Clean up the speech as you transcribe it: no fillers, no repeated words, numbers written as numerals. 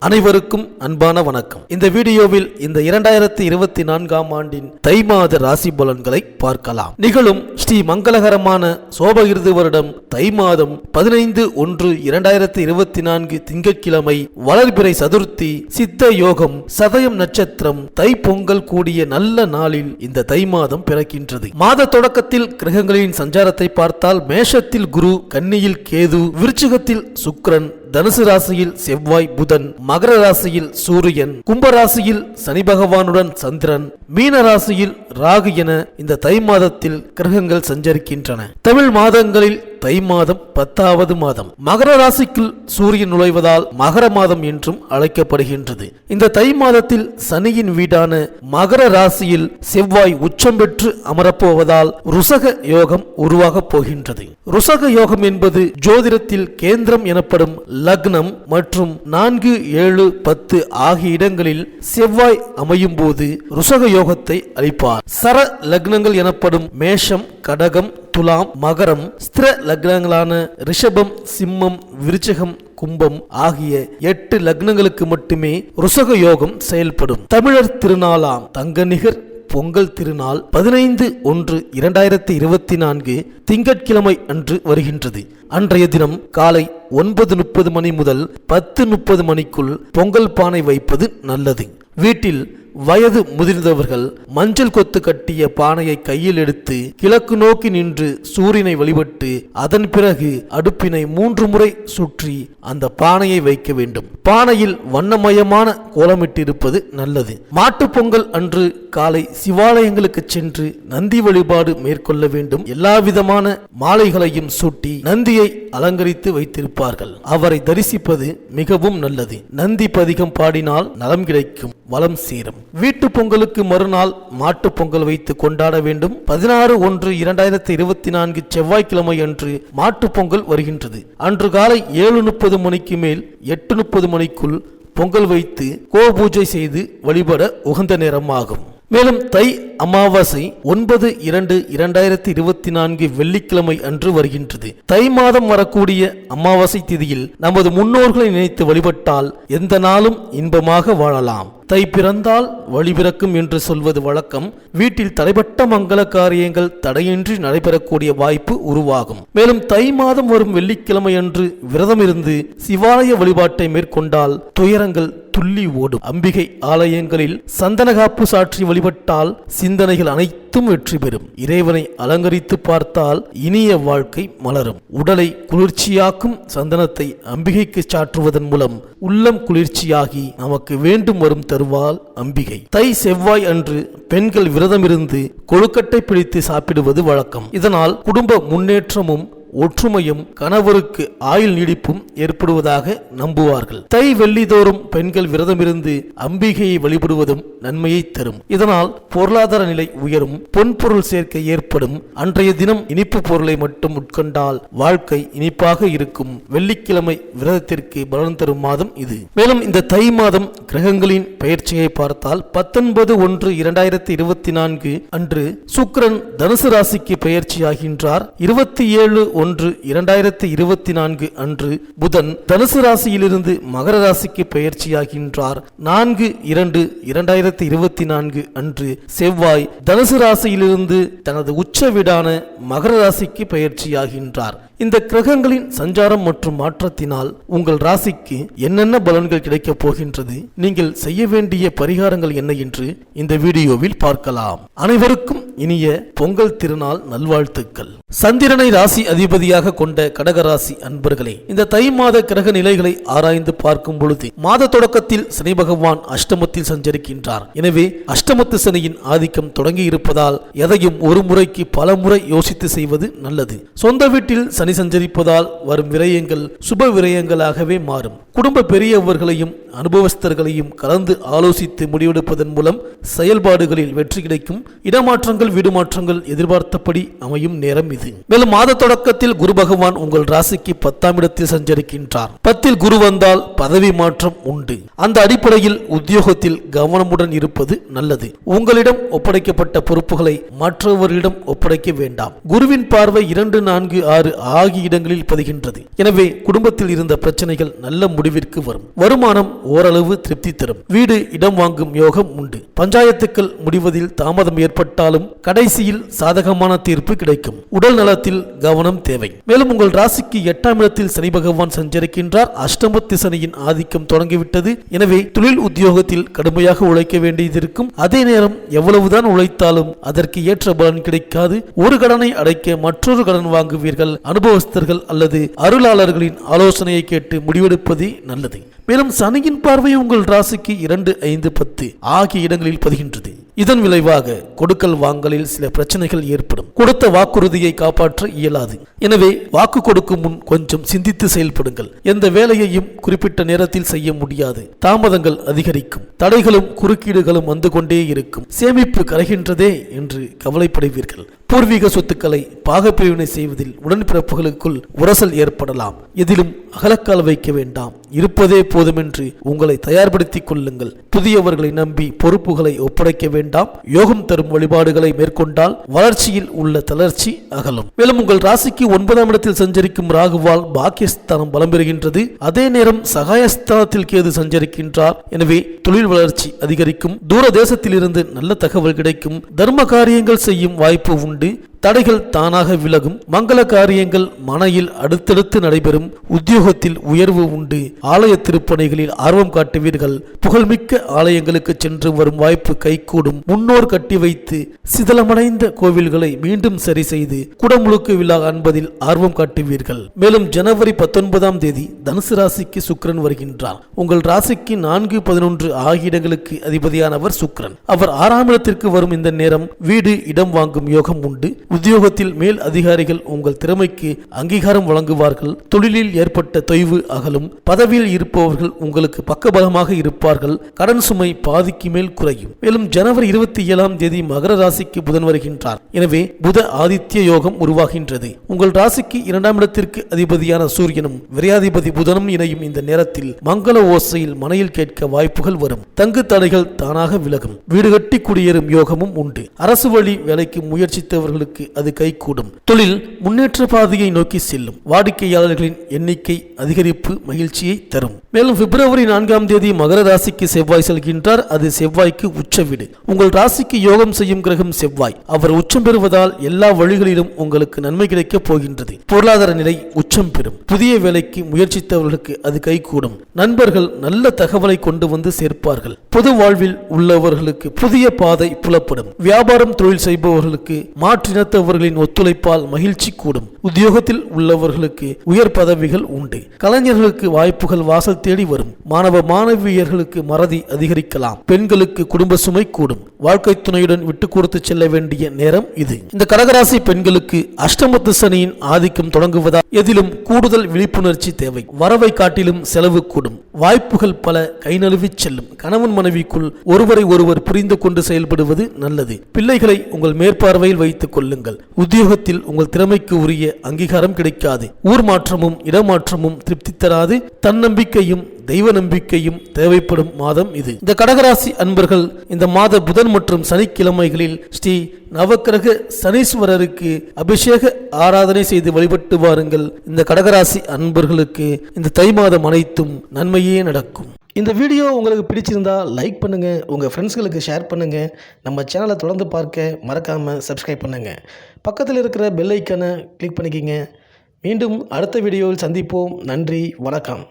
அனைவருக்கும் அன்பான வணக்கம். இந்த வீடியோவில் இந்த 2024ஆம் ஆண்டின் தை மாத ராசி பலன்களை பார்க்கலாம். நிகழும் ஸ்ரீ மங்களகரமான சோபகிருது வருடம் தை மாதம் 15/1/2024 திங்கட்கிழமை வளர்பிறை சதுர்த்தி சித்த யோகம் சதயம் நட்சத்திரம் தை பொங்கல் கூடிய நல்ல நாளில் இந்த தை மாதம் பிறக்கின்றது. மாத தொடக்கத்தில் கிரகங்களின் சஞ்சாரத்தை பார்த்தால் மேஷத்தில் குரு, கன்னியில் கேது, விருச்சிகத்தில் சுக்கிரன், தனுசு ராசியில் செவ்வாய் புதன், மகர ராசியில் சூரியன், கும்பராசியில் சனி பகவானுடன் சந்திரன், மீன ராசியில் ராகு என இந்த தை மாதத்தில் கிரகங்கள் சஞ்சரிக்கின்றன. தமிழ் மாதங்களில் தை மாதம் 10வது மாதம். மகர ராசிக்குள் சூரியன் நுழைவதால் மகர மாதம் என்றும் அழைக்கப்படுகின்றது. இந்த தை மாதத்தில் சனியின் வீடான மகர ராசியில் செவ்வாய் உச்சம் பெற்று அமரப்போவதால் ருசக யோகம் உருவாக போகின்றது. ருசக யோகம் என்பது ஜோதிடத்தில் கேந்திரம் எனப்படும் லக்னம் மற்றும் 4, 7, 10 ஆகிய இடங்களில் செவ்வாய் அமையும் போது ருசக யோகத்தை அளிப்பார். சர லக்னங்கள் எனப்படும் மேஷம், கடகம், துலாம், மகரம், ஸ்திர லக்னங்களான ரிஷபம், சிம்மம், விருச்சிகம், கும்பம் ஆகிய 8 லக்னங்களுக்கு மட்டுமே ருசக யோகம் செயல்படும். தமிழர் திருநாளாம் தங்கநிகர் பொங்கல் திருநாள் 15/1/2024 திங்கட்கிழமை அன்று வருகின்றது. அன்றைய தினம் காலை 9:30 மணி முதல் 10:30 மணிக்குள் பொங்கல் பானை வைப்பது நல்லது. வீட்டில் வயது முதிர்ந்தவர்கள் மஞ்சள் கொத்து கட்டிய பானையை கையில் எடுத்து கிழக்கு நோக்கி நின்று சூரியனை வழிபட்டு அதன் பிறகு அடுப்பினை 3 முறை சுற்றி அந்த பானையை வைக்க வேண்டும். பானையில் வண்ணமயமான கோலமிட்டிருப்பது நல்லது. மாட்டுப் பொங்கல் அன்று காலை சிவாலயங்களுக்கு சென்று நந்தி வழிபாடு மேற்கொள்ள வேண்டும். எல்லா விதமான மாலைகளையும் சூட்டி நந்தியை அலங்கரித்து வைத்திருப்பார்கள். அவரை தரிசிப்பது மிகவும் நல்லது. நந்தி பதிகம் பாடினால் நலம் கிடைக்கும், வளம் சேரும். வீட்டு பொங்கலுக்கு மறுநாள் மாட்டு பொங்கல் வைத்து கொண்டாட வேண்டும். 16/1/2024 செவ்வாய்க்கிழமை அன்று மாட்டு பொங்கல் வருகின்றது. அன்று காலை 7:30 மணிக்கு மேல் 8:30 மணிக்குள் பொங்கல் வைத்து கோபூஜை செய்து வழிபட உகந்த நேரமாகும். மேலும் தை அமாவாசை 9/2/2024 வெள்ளிக்கிழமை அன்று வருகின்றது. தை மாதம் வரக்கூடிய அமாவாசை திதியில் நமது முன்னோர்களை நினைத்து வழிபட்டால் எந்த நாளும் இன்பமாக வாழலாம். தை பிறந்தால் வழி பிறக்கும் என்று சொல்வது வழக்கம். வீட்டில் தடைப்பட்ட மங்கள காரியங்கள் தடையின்றி நடைபெறக்கூடிய வாய்ப்பு உருவாகும். மேலும் தை மாதம் வரும் வெள்ளிக்கிழமை அன்று விரதம் இருந்து சிவாலய வழிபாட்டை மேற்கொண்டால் துயரங்கள் துள்ளி ஓடும். அம்பிகை ஆலயங்களில் சந்தனகாப்பு சாற்றி வழிபட்டால் சிந்தனைகள் அனைத்தும் வெற்றி பெறும். இறைவனை அலங்கரித்து பார்த்தால் இனிய வாழ்க்கை மலரும். உடலை குளிர்ச்சியாக்கும் சந்தனத்தை அம்பிகைக்கு சாற்றுவதன் மூலம் உள்ளம் குளிர்ச்சியாகி நமக்கு வேண்டும் வரும் தருவாள் அம்பிகை. தை செவ்வாய் அன்று பெண்கள் விரதமிருந்து கொழுக்கட்டை பிடித்து சாப்பிடுவது வழக்கம். இதனால் குடும்ப முன்னேற்றமும் ஒற்றுமையும் கணவருக்கு ஆயுள் நீடிப்பும் ஏற்படுவதாக நம்புவார்கள். தை வெள்ளிதோறும் பெண்கள் விரதமிருந்து அம்பிகையை வழிபடுவதும் நன்மையை தரும். இதனால் பொருளாதார நிலை உயரும், பொன்பொருள் சேர்க்கை ஏற்படும். அன்றைய தினம் இனிப்பு பொருளை மட்டும் உட்கொண்டால் வாழ்க்கை இனிப்பாக இருக்கும். வெள்ளிக்கிழமை விரதத்திற்கு பலன் தரும் மாதம் இது. மேலும் இந்த தை மாதம் கிரகங்களின் பெயர்ச்சியை பார்த்தால் 19/1/2024 அன்று சுக்கிரன் தனுசு ராசிக்கு பெயர்ச்சியாகின்றார். 27/1/2024 அன்று புதன் தனுசு ராசியிலிருந்து மகர ராசிக்கு பெயர்ச்சியாகின்றார். 4/2/2024 அன்று செவ்வாய் தனுசு ராசியிலிருந்து தனது உச்ச வீடான மகர ராசிக்கு பெயர்ச்சியாகின்றார். இந்த கிரகங்களின் சஞ்சாரம் மற்றும் மாற்றத்தினால் உங்கள் ராசிக்கு என்னென்ன பலன்கள் கிடைக்கப் போகின்றது, நீங்கள் செய்ய வேண்டிய பரிகாரங்கள் என்ன என்று இந்த வீடியோவில் பார்க்கலாம். அனைவருக்கும் இனிய பொங்கல் திருநாள் நல்வாழ்த்துக்கள். சந்திரனை ராசி அதிபதியாக கொண்ட கடகராசி அன்பர்களே, இந்த தை மாத கிரக நிலைகளை ஆராய்ந்து பார்க்கும் பொழுது மாத தொடக்கத்தில் சனி பகவான் அஷ்டமத்தில் சஞ்சரிக்கின்றார். எனவே அஷ்டமத்து சனியின் ஆதிக்கம் தொடங்கி இருப்பதால் எதையும் ஒரு முறைக்கு பல முறை யோசித்து செய்வது நல்லது. சொந்த வீட்டில் சனி சஞ்சரிப்பதால் வரும் விரயங்கள் சுப விரயங்களாகவே மாறும். குடும்ப பெரியவர்களையும் அனுபவஸ்தர்களையும் கலந்து ஆலோசித்து முடிவெடுப்பதன் மூலம் செயல்பாடுகளில் வெற்றி கிடைக்கும். இடமாற்றங்கள், வீடு மாற்றங்கள் எதிர்பார்த்தபடி அமையும் நேரம் இது. மேலும் மாத தொடக்கத்தில் குரு பகவான் உங்கள் ராசிக்கு 10ஆம் இடத்தில் சஞ்சரிக்கின்றார். 10இல் குரு வந்தால் பதவி மாற்றம் உண்டு. அந்த அடிப்படையில் உத்தியோகத்தில் கவனமுடன் இருப்பது நல்லது. உங்களிடம் ஒப்படைக்கப்பட்ட பொறுப்புகளை மற்றவர்களிடம் ஒப்படைக்க வேண்டாம். குருவின் பார்வை 2, 4, 6 ஆகிய இடங்களில் பதிகின்றது. எனவே குடும்பத்தில் இருந்த பிரச்சனைகள் நல்ல முடிவிற்கு வரும். வருமானம் ஓரளவு திருப்தி தரும். வீடு இடம் வாங்கும் யோகம் உண்டு. பஞ்சாயத்துக்கள் முடிவதில் தாமதம் ஏற்பட்டாலும் கடைசியில் சாதகமான தீர்ப்பு கிடைக்கும். உடல் நலத்தில் கவனம் தேவை. மேலும் உங்கள் ராசிக்கு 8ஆம் இடத்தில் சனி பகவான் சஞ்சரிக்கின்றார். அஷ்டமத்து சனியின் ஆதிக்கம் தொடங்கிவிட்டது. எனவே தொழில் உத்தியோகத்தில் கடுமையாக உழைக்க வேண்டியதிருக்கும். அதே நேரம் எவ்வளவுதான் உழைத்தாலும் அதற்கு ஏற்ற பலன் கிடைக்காது. ஒரு கடனை அடைக்க மற்றொரு கடன் வாங்குவீர்கள். அனுபவஸ்தர்கள் அல்லது அருளாளர்களின் ஆலோசனையை கேட்டு முடிவெடுப்பதே நல்லது. மேலும் சனியின் பார்வை உங்கள் ராசிக்கு 2, 5, 10 ஆகிய இடங்களில் பதிகின்றது. இதன் விளைவாக கொடுக்கல் வாங்கலில் சில பிரச்சனைகள் ஏற்படும். கொடுத்த வாக்குறுதியை காப்பாற்ற இயலாது. எனவே வாக்கு கொடுக்கும் முன் கொஞ்சம் சிந்தித்து செயல்படுங்கள். எந்த வேலையையும் குறிப்பிட்ட நேரத்தில் செய்ய முடியாது. தாமதங்கள் அதிகரிக்கும். தடைகளும் குறுக்கீடுகளும் வந்து கொண்டே இருக்கும். சேமிப்பு கரைகின்றதே என்று கவலைப்படுவீர்கள். பூர்வீக சொத்துக்களை பாகப்பிரிவினை செய்வதில் உடன்பிறப்புகளுக்குள் உரசல் ஏற்படலாம். எதிலும் அகலக்கால் வைக்க வேண்டாம். இருப்பதே போதுமென்று உங்களை தயார்படுத்திக் கொள்ளுங்கள். புதியவர்களை நம்பி பொறுப்புகளை ஒப்படைக்க வேண்டாம். யோகம் தரும் வழிபாடுகளை மேற்கொண்டால் வளர்ச்சியில் உள்ள தளர்ச்சி அகலும். மேலும் உங்கள் ராசிக்கு 9ஆம் இடத்தில் சஞ்சரிக்கும் ராகுவால் பாக்கியஸ்தானம் பலம் பெறுகின்றது. அதே நேரம் சகாயஸ்தானத்தில் கேது சஞ்சரிக்கின்றார். எனவே தொழில் வளர்ச்சி அதிகரிக்கும். தூர தேசத்தில் இருந்து நல்ல தகவல் கிடைக்கும். தர்ம காரியங்கள் செய்யும் வாய்ப்பு உண்டு. தடைகள் தானாக விலகும். மங்கள காரியங்கள் மனையில் அடுத்தடுத்து நடைபெறும். உத்தியோகத்தில் உயர்வு உண்டு. ஆலய திருப்பணிகளில் ஆர்வம் காட்டுவீர்கள். புகழ்மிக்க ஆலயங்களுக்கு சென்று வரும் வாய்ப்பு கைகூடும். முன்னோர் கட்டி வைத்து சிதலமடைந்த கோவில்களை மீண்டும் சரி செய்து குடமுழுக்கு விழா காண்பதில் ஆர்வம் காட்டுவீர்கள். மேலும் ஜனவரி 19ஆம் தேதி தனுசு ராசிக்கு சுக்கிரன் வருகின்றார். உங்கள் ராசிக்கு 4, 11 ஆகிய இடங்களுக்கு அதிபதியானவர் சுக்கிரன். அவர் 6ஆம் இடத்திற்கு வரும் இந்த நேரம் வீடு இடம் வாங்கும் யோகம் உண்டு. உத்தியோகத்தில் மேல் அதிகாரிகள் உங்கள் திறமைக்கு அங்கீகாரம் வழங்குவார்கள். தொழிலில் ஏற்பட்ட தொய்வு அகலும். பதவியில் இருப்பவர்கள் உங்களுக்கு பக்கபலமாக இருப்பார்கள். கடன் சுமை பாதிக்கு மேல் குறையும். மேலும் ஜனவரி 27ஆம் தேதி மகர ராசிக்கு புதன் வருகின்றார். எனவே புத ஆதித்ய யோகம் உருவாகின்றது. உங்கள் ராசிக்கு 2ஆம் இடத்திற்கு அதிபதியான சூரியனும் விரையாதிபதி புதனும் இணையும் இந்த நேரத்தில் மங்கள ஓசையில் மனையில் கேட்க வாய்ப்புகள் வரும். தங்கு தடைகள் தானாக விலகும். வீடு கட்டி குடியேறும் யோகமும் உண்டு. அரசு வழி வேலைக்கு முயற்சித்தவர்களுக்கு அது கைகூடும். தொழில் முன்னேற்ற பாதையை நோக்கி செல்லும். வாடிக்கையாளர்களின் எண்ணிக்கை அதிகரிப்பு மகிழ்ச்சியை தரும். மேலும் பிப்ரவரி 4ஆம் தேதி மகர ராசிக்கு செவ்வாய் செல்கின்றார். அது செவ்வாய்க்கு உச்ச வீடு. உங்கள் ராசிக்கு யோகம் செய்யும் கிரகம் செவ்வாய். அவர் உச்சம் பெறுவதால் எல்லா வழிகளிலும் உங்களுக்கு நன்மை கிடைக்கப் போகின்றது. பொருளாதார நிலை உச்சம் பெறும். புதிய வேலைக்கு முயற்சித்தவர்களுக்கு அது கைகூடும். நண்பர்கள் நல்ல தகவலை கொண்டு வந்து சேர்ப்பார்கள். பொது வாழ்வில் உள்ளவர்களுக்கு புதிய பாதை புலப்படும். வியாபாரம் தொழில் செய்பவர்களுக்கு மாற்றினத்தவர்களின் ஒத்துழைப்பால் மகிழ்ச்சி கூடும். உத்தியோகத்தில் உள்ளவர்களுக்கு உயர் பதவிகள் உண்டு. கலைஞர்களுக்கு வாய்ப்புகள் வாசல் தேடி வரும். மாணவ மாணவியர்களுக்கு மறதி அதிகரிக்கலாம். பெண்களுக்கு குடும்ப சுமை கூடும். வாழ்க்கை துணையுடன் விட்டு கொடுத்து செல்ல வேண்டிய நேரம் இது. இந்த கடகராசி பெண்களுக்கு அஷ்டமத்து சனியின் ஆதிக்கம் தொடங்குவதால் எதிலும் கூடுதல் விழிப்புணர்ச்சி தேவை. வரவை காட்டிலும் செலவு கூடும். வாய்ப்புகள் பல கை நழுவி செல்லும். கணவன் மனைவிக்குள் ஒருவரை ஒருவர் புரிந்து கொண்டு செயல்படுவது நல்லது. பிள்ளைகளை உங்கள் மேற்பார்வையில் வைத்துக் கொள்ளுங்கள். உத்தியோகத்தில் உங்கள் திறமைக்கு உரிய அங்கீகாரம் கிடைக்காது. ஊர் மாற்றமும் இடமாற்றமும் திருப்தி தராது. தன்னம்பிக்கையும் தெய்வ நம்பிக்கையும் தேவைப்படும் மாதம் இது. இந்த கடகராசி அன்பர்கள் இந்த மாத புதன் மற்றும் சனிக்கிழமைகளில் ஸ்ரீ நவக்கிரக சனீஸ்வரருக்கு அபிஷேக ஆராதனை செய்து வழிபட்டு வாருங்கள். இந்த கடகராசி அன்பர்களுக்கு இந்த தை மாதம் அனைத்தும் நன்மையே நடக்கும். இந்த வீடியோ உங்களுக்கு பிடிச்சிருந்தா லைக் பண்ணுங்க, உங்க ஃப்ரெண்ட்ஸ்களுக்கு ஷேர் பண்ணுங்க. நம்ம சேனலை தொடர்ந்து பார்க்க மறக்காம சப்ஸ்கிரைப் பண்ணுங்க. பக்கத்தில் இருக்கிற பெல் ஐக்கானை கிளிக் பண்ணிக்கிங்க. மீண்டும் அடுத்த வீடியோவில் சந்திப்போம். நன்றி, வணக்கம்.